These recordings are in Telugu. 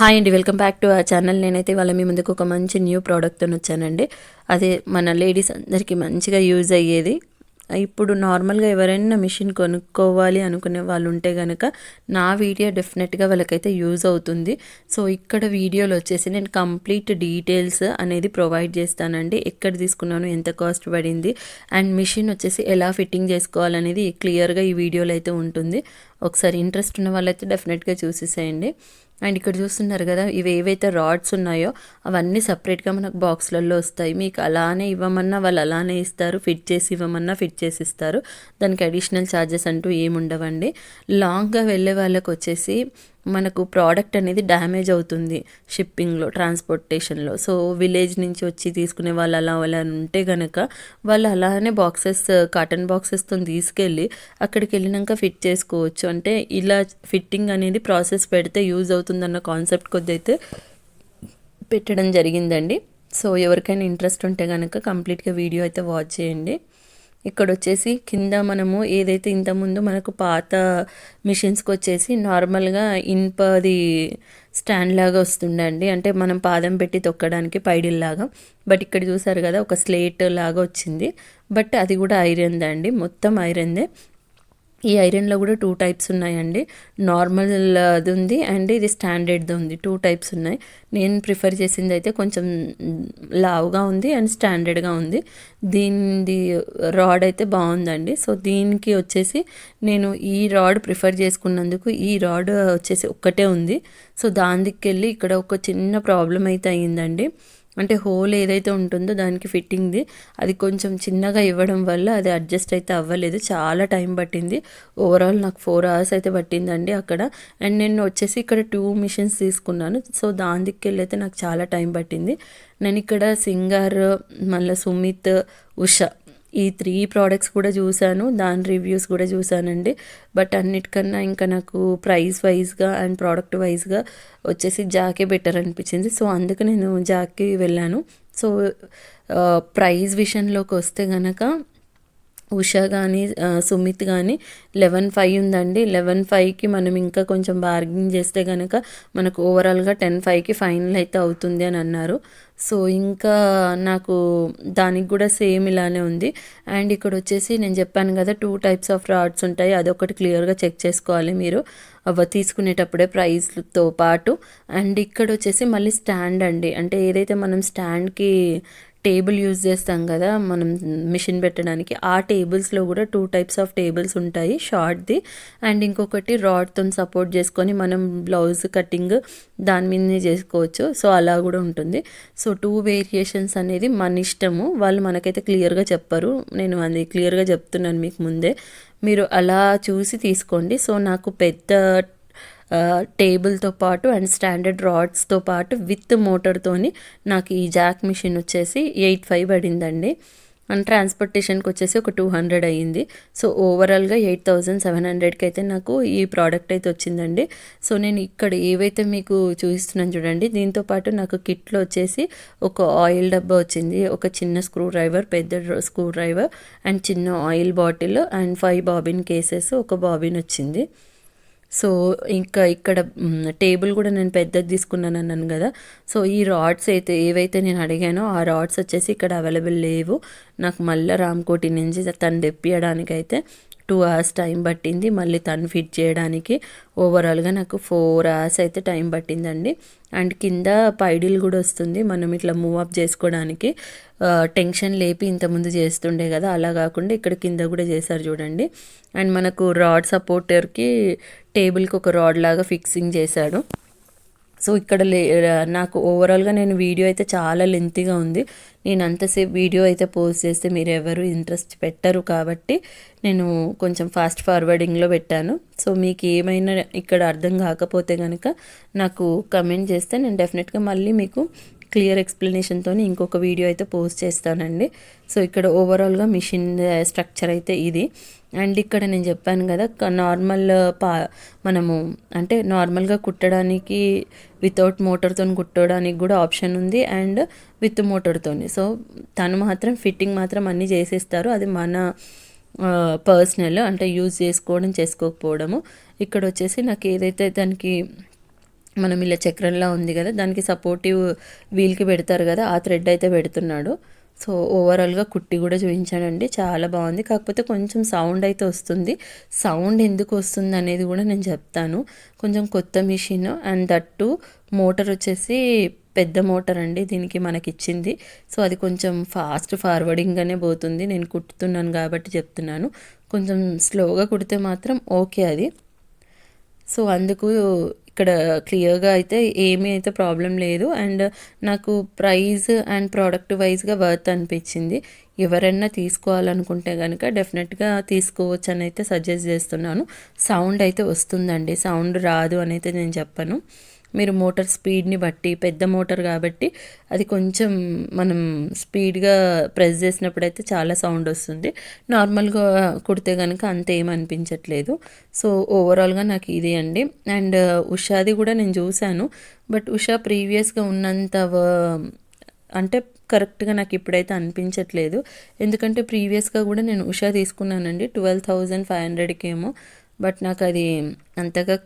హాయ్ అండి, welcome back to our channel. నేనైతే వాళ్ళ మీ ముందుకు ఒక మంచి న్యూ ప్రోడక్ట్తో వచ్చానండి. అదే మన లేడీస్ అందరికీ మంచిగా యూజ్ అయ్యేది. ఇప్పుడు నార్మల్గా ఎవరైనా మిషన్ కొనుక్కోవాలి అనుకునే వాళ్ళు ఉంటే కనుక నా వీడియో డెఫినెట్గా వాళ్ళకైతే యూజ్ అవుతుంది. సో ఇక్కడ వీడియోలో వచ్చేసి నేను కంప్లీట్ డీటెయిల్స్ అనేది ప్రొవైడ్ చేస్తానండి. ఎక్కడ తీసుకున్నాను, ఎంత కాస్ట్ పడింది, అండ్ మిషన్ వచ్చేసి ఎలా ఫిట్టింగ్ చేసుకోవాలనేది క్లియర్గా ఈ వీడియోలో అయితే ఉంటుంది. ఒకసారి ఇంట్రెస్ట్ ఉన్న వాళ్ళైతే డెఫినెట్గా చూసేసేయండి. అండ్ ఇక్కడ చూస్తున్నారు కదా, ఇవి ఏవైతే రాడ్స్ ఉన్నాయో అవన్నీ సపరేట్గా మనకు బాక్స్లలో వస్తాయి. మీకు అలానే ఇవ్వమన్నా వాళ్ళు అలానే ఇస్తారు, ఫిట్ చేసి ఇవ్వమన్నా ఫిట్ చేసి ఇస్తారు. దానికి అడిషనల్ ఛార్జెస్ అంటూ ఏముండవండి. లాంగ్గా వెళ్ళే వాళ్ళకి వచ్చేసి మనకు ప్రోడక్ట్ అనేది డ్యామేజ్ అవుతుంది షిప్పింగ్లో, ట్రాన్స్పోర్టేషన్లో. సో విలేజ్ నుంచి వచ్చి తీసుకునే వాళ్ళు అలా ఉంటే కనుక వాళ్ళు అలానే బాక్సెస్, కాటన్ బాక్సెస్తో తీసుకెళ్ళి అక్కడికి వెళ్ళినాక ఫిట్ చేసుకోవచ్చు. అంటే ఇలా ఫిట్టింగ్ అనేది ప్రాసెస్ పెడితే యూజ్ అవుతుందన్న కాన్సెప్ట్ కొద్ది అయితే పెట్టడం జరిగిందండి. సో ఎవరికైనా ఇంట్రెస్ట్ ఉంటే కనుక కంప్లీట్గా వీడియో అయితే వాచ్ చేయండి. ఇక్కడ వచ్చేసి కింద మనము ఏదైతే ఇంతకుముందు మనకు పాత మిషన్స్కి వచ్చేసి నార్మల్గా ఇనుపది స్టాండ్ లాగా వస్తుండండి, అంటే మనం పాదం పెట్టి తొక్కడానికి పైడిల్లాగా. బట్ ఇక్కడ చూసారు కదా, ఒక స్లేట్ లాగా వచ్చింది. బట్ అది కూడా ఐరన్దే అండి, మొత్తం ఐరన్దే. ఈ ఐరన్లో కూడా 2 టైప్స్ ఉన్నాయండి. నార్మల్ అది ఉంది అండ్ ఇది స్టాండర్డ్ది ఉంది. 2 టైప్స్ ఉన్నాయి. నేను ప్రిఫర్ చేసింది అయితే కొంచెం లావుగా ఉంది అండ్ స్టాండర్డ్గా ఉంది. దీనిది రాడ్ అయితే బాగుందండి. సో దీనికి వచ్చేసి నేను ఈ రాడ్ ప్రిఫర్ చేసుకున్నందుకు ఈ రాడ్ వచ్చేసి ఒక్కటే ఉంది. సో దానికి వెళ్ళి ఇక్కడ ఒక చిన్న ప్రాబ్లం అయితే అయ్యిందండి. అంటే హోల్ ఏదైతే ఉంటుందో దానికి ఫిట్టింగ్ది అది కొంచెం చిన్నగా ఇవ్వడం వల్ల అది అడ్జస్ట్ అయితే అవ్వలేదు. చాలా టైం పట్టింది. ఓవరాల్ నాకు 4 hours అయితే పట్టిందండి అక్కడ. అండ్ నేను వచ్చేసి ఇక్కడ 2 మిషన్స్ తీసుకున్నాను. సో దానికి వెళ్ళి అయితే నాకు చాలా టైం పట్టింది. నేను ఇక్కడ సింగార్, మళ్ళీ సుమిత్, ఉషా ఈ 3 ప్రోడక్ట్స్ కూడా చూశాను, దాని రివ్యూస్ కూడా చూశానండి. బట్ అన్నిటికన్నా ఇంకా నాకు ప్రైస్ వైజ్గా అండ్ ప్రోడక్ట్ వైజ్గా వచ్చేసి జాకే బెటర్ అనిపించింది. సో అందుకు నేను జాక్కి వెళ్ళాను. సో ప్రైస్ విషయంలోకి వస్తే కనుక ఉషా కానీ సుమిత్ కానీ 11,500 ఉందండి. 11,500కి మనం ఇంకా కొంచెం బార్గెనింగ్ చేస్తే కనుక మనకు ఓవరాల్గా 10,500కి ఫైనల్ అయితే అవుతుంది అని అన్నారు. సో ఇంకా నాకు దానికి కూడా సేమ్ ఇలానే ఉంది. అండ్ ఇక్కడ వచ్చేసి నేను చెప్పాను కదా, 2 టైప్స్ ఆఫ్ రాడ్స్ ఉంటాయి. అదొకటి క్లియర్గా చెక్ చేసుకోవాలి మీరు అవి తీసుకునేటప్పుడే ప్రైస్తో పాటు. అండ్ ఇక్కడ వచ్చేసి మళ్ళీ స్టాండ్ అండి, అంటే ఏదైతే మనం స్టాండ్కి టేబుల్ యూజ్ చేస్తాం కదా మనం మిషన్ పెట్టడానికి, ఆ టేబుల్స్లో కూడా 2 టైప్స్ ఆఫ్ టేబుల్స్ ఉంటాయి, షార్ట్ది అండ్ ఇంకొకటి రాడ్తో సపోర్ట్ చేసుకొని మనం బ్లౌజ్ కటింగ్ దాని మీదనే చేసుకోవచ్చు. సో అలా కూడా ఉంటుంది. సో 2 వేరియేషన్స్ అనేది మన ఇష్టము, వాళ్ళు మనకైతే క్లియర్గా చెప్పరు. నేను అది క్లియర్గా చెప్తున్నాను మీకు ముందే, మీరు అలా చూసి తీసుకోండి. సో నాకు పెద్ద టేబుల్తో పాటు అండ్ స్టాండర్డ్ రాడ్స్తో పాటు విత్ మోటార్తోని నాకు ఈ జాక్ మిషన్ వచ్చేసి 8,500 పడిందండి. అండ్ ట్రాన్స్పోర్టేషన్కి వచ్చేసి ఒక 200 అయ్యింది. సో ఓవరాల్గా 8,700కి అయితే నాకు ఈ ప్రోడక్ట్ అయితే వచ్చిందండి. సో నేను ఇక్కడ ఏవైతే మీకు చూపిస్తున్నాను చూడండి, దీంతో పాటు నాకు కిట్లో వచ్చేసి ఒక ఆయిల్ డబ్బా వచ్చింది, ఒక చిన్న స్క్రూ డ్రైవర్, పెద్ద స్క్రూ డ్రైవర్ అండ్ చిన్న oil bottle and 5 bobbin cases, ఒక బాబిన్ వచ్చింది. సో ఇంకా ఇక్కడ టేబుల్ కూడా నేను పెద్దది తీసుకున్నాను అన్నాను కదా. సో ఈ రాడ్స్ అయితే ఏవైతే నేను అడిగానో ఆ రాడ్స్ వచ్చేసి ఇక్కడ అవైలబుల్ లేవు. నాకు మళ్ళీ రామ్కోటి నుంచి తను తెప్పియడానికి అయితే 2 hours టైం పట్టింది. మళ్ళీ తను ఫిట్ చేయడానికి ఓవరాల్గా నాకు 4 hours అయితే టైం పట్టిందండి. అండ్ కింద పైడిల్ కూడా వస్తుంది, మనం ఇట్లా మూవ్ అప్ చేసుకోవడానికి. టెన్షన్ లేపి ఇంతకుముందు చేస్తుండే కదా, అలా కాకుండా ఇక్కడ కింద కూడా చేశారు చూడండి. అండ్ మనకు రాడ్ సపోర్టర్కి టేబుల్కి ఒక రాడ్ లాగా ఫిక్సింగ్ చేశాడు. సో ఇక్కడ నాకు ఓవరాల్గా నేను వీడియో అయితే చాలా లెంతీగా ఉంది. నేను అంతసేపు వీడియో అయితే పోస్ట్ చేస్తే మీరు ఎవరు ఇంట్రెస్ట్ పెట్టరు కాబట్టి నేను కొంచెం ఫాస్ట్ ఫార్వర్డింగ్లో పెట్టాను. సో మీకు ఏమైనా ఇక్కడ అర్థం కాకపోతే కనుక నాకు కమెంట్ చేస్తే నేను డెఫినెట్గా మళ్ళీ మీకు క్లియర్ ఎక్స్ప్లెనేషన్తో ఇంకొక వీడియో అయితే పోస్ట్ చేస్తానండి. సో ఇక్కడ ఓవరాల్గా మిషన్ స్ట్రక్చర్ అయితే ఇది. అండ్ ఇక్కడ నేను చెప్పాను కదా, నార్మల్ మనము అంటే నార్మల్గా కుట్టడానికి వితౌట్ మోటార్తో కుట్టడానికి కూడా ఆప్షన్ ఉంది అండ్ విత్ మోటార్తో. సో తను మాత్రం ఫిట్టింగ్ మాత్రం అన్నీ చేసేస్తారు, అది మన పర్సనల్, అంటే యూజ్ చేసుకోవడం చేసుకోకపోవడము. ఇక్కడ వచ్చేసి నాకు ఏదైతే దానికి మనం ఇలా చక్రంలా ఉంది కదా, దానికి సపోర్టివ్ వీల్కి పెడతారు కదా, ఆ థ్రెడ్ అయితే పెడుతున్నాడు. సో ఓవరాల్గా కుట్టి కూడా చూపించానండి, చాలా బాగుంది. కాకపోతే కొంచెం సౌండ్ అయితే వస్తుంది. సౌండ్ ఎందుకు వస్తుంది అనేది కూడా నేను చెప్తాను. కొంచెం కొత్త మిషన్ అండ్ దట్టు మోటార్ వచ్చేసి పెద్ద మోటార్ అండి దీనికి మనకిచ్చింది. సో అది కొంచెం ఫాస్ట్ ఫార్వర్డింగ్గానే పోతుంది. నేను కుట్టుతున్నాను కాబట్టి చెప్తున్నాను. కొంచెం స్లోగా కుడితే మాత్రం ఓకే అది. సో అందుకు ఇక్కడ క్లియర్గా అయితే ఏమీ అయితే ప్రాబ్లం లేదు. అండ్ నాకు ప్రైస్ అండ్ ప్రోడక్ట్ వైజ్గా వర్త్ అనిపించింది. ఎవరైనా తీసుకోవాలనుకుంటే కనుక డెఫినెట్గా తీసుకోవచ్చు అని అయితే సజెస్ట్ చేస్తున్నాను. సౌండ్ అయితే వస్తుందండి, సౌండ్ రాదు అని అయితే నేను చెప్పను. మీరు మోటార్ స్పీడ్ని బట్టి, పెద్ద మోటార్ కాబట్టి అది కొంచెం మనం స్పీడ్గా ప్రెస్ చేసినప్పుడు అయితే చాలా సౌండ్ వస్తుంది. నార్మల్గా కుడితే కనుక అంత ఏమనిపించట్లేదు. సో ఓవరాల్గా నాకు ఇది అండి. అండ్ ఉషాది కూడా నేను చూశాను, బట్ ఉషా ప్రీవియస్గా ఉన్నంత అంటే కరెక్ట్గా నాకు ఇప్పుడైతే అనిపించట్లేదు. ఎందుకంటే ప్రీవియస్గా కూడా నేను ఉషా తీసుకున్నానండి 12,500కి ఏమో, బట్ నాకు అది అంతగా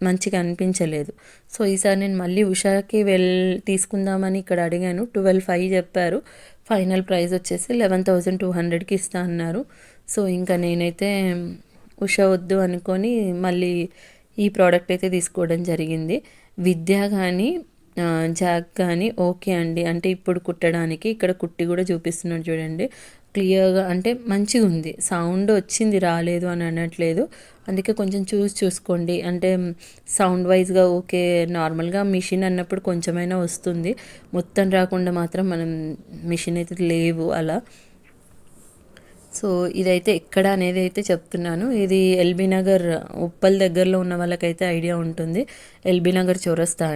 మంచిగా అనిపించలేదు. సో ఈసారి నేను మళ్ళీ ఉషాకి తీసుకుందామని ఇక్కడ అడిగాను. 12,500 చెప్పారు. ఫైనల్ ప్రైస్ వచ్చేసి 11,200కి ఇస్తా అన్నారు. సో ఇంకా నేనైతే ఉషా వద్దు అనుకొని మళ్ళీ ఈ ప్రోడక్ట్ అయితే తీసుకోవడం జరిగింది. విద్య కానీ జాక్ కానీ ఓకే అండి. అంటే ఇప్పుడు కుట్టడానికి ఇక్కడ కుట్టి కూడా చూపిస్తున్నాడు చూడండి, క్లియర్గా అంటే మంచిగా ఉంది. సౌండ్ వచ్చింది, రాలేదు అని అనట్లేదు. అందుకే కొంచెం చూసుకోండి. అంటే సౌండ్ వైజ్గా ఓకే, నార్మల్గా మిషన్ అన్నప్పుడు కొంచెమైనా వస్తుంది, మొత్తం రాకుండా మాత్రం మనం మిషన్ అయితే లేవు అలా. సో ఇదైతే ఎక్కడ అనేది అయితే చెప్తున్నాను. ఇది ఎల్బీ నగర్ ఉప్పల్ దగ్గరలో ఉన్న వాళ్ళకైతే ఐడియా ఉంటుంది. ఎల్బీ నగర్ చౌరస్తా.